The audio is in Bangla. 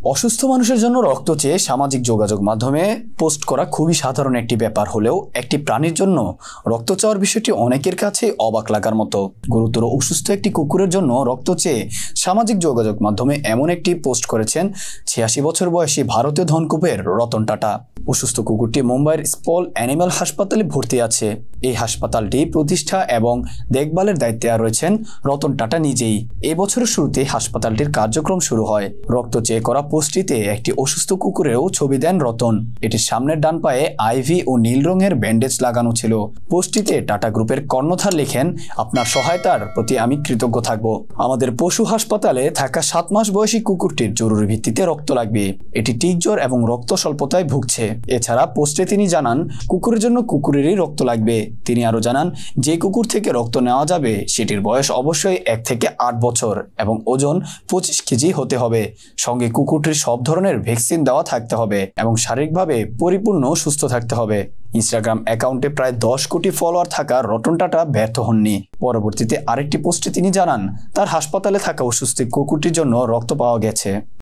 অসুস্থ মানুষের জন্য রক্ত চেয়ে সামাজিক যোগাযোগ মাধ্যমে পোস্ট করা খুবই সাধারণ একটি ব্যাপার হলেও একটি প্রাণীর জন্য রক্ত চাওয়ার বিষয়টি অনেকের কাছে অবাক লাগার মতো। গুরুতর অসুস্থ একটি কুকুরের জন্য রক্ত চেয়ে সামাজিক যোগাযোগ মাধ্যমে এমন একটি পোস্ট করেছেন ৮৬ বছর বয়সী ভারতীয় ধনকুবের রতন টাটা। অসুস্থ কুকুরটি মুম্বাইয়ের স্পল অ্যানিমাল হাসপাতালে ভর্তি আছে। এই হাসপাতালটি প্রতিষ্ঠা এবং দেখভালের দায়িত্বে রয়েছেন রতন টাটা নিজেই। এই বছরের শুরুতে হাসপাতালটির কার্যক্রম শুরু হয়। রক্ত চেয়ে করা পোস্টটিতে একটি অসুস্থ কুকুরেরও ছবি দেন রতন। এটির সামনের ডান পায়ে আইভি ও নীল রঙের ব্যান্ডেজ লাগানো ছিল। পোস্টটিতে টাটা গ্রুপের কর্ণধার লিখেন, আপনার সহায়তার প্রতি আমি কৃতজ্ঞ থাকব। আমাদের পশু হাসপাতালে থাকা ৭ মাস বয়সী কুকুরটির জরুরি ভিত্তিতে রক্ত লাগবে। এটি টিকজ্বর এবং রক্ত স্বল্পতায় ভুগছে। এছাড়া পোস্টে তিনি জানান, কুকুরের জন্য কুকুরেরই রক্ত লাগবে। তিনি আরো জানান, যে কুকুর থেকে রক্ত নেওয়া যাবে সেটির বয়স অবশ্যই ১ থেকে ৮ বছর এবং ওজন ২৫ কেজি হতে হবে। সঙ্গে কুকুরটির সব ধরনের ভ্যাকসিন দেওয়া থাকতে হবে এবং শারীরিকভাবে পরিপূর্ণ সুস্থ থাকতে হবে। ইনস্টাগ্রাম অ্যাকাউন্টে প্রায় ১০ কোটি ফলোয়ার থাকা রতন টাটা ব্যর্থ হননি। পরবর্তীতে আরেকটি পোস্টে তিনি জানান, তার হাসপাতালে থাকা অসুস্থ কুকুরটির জন্য রক্ত পাওয়া গেছে।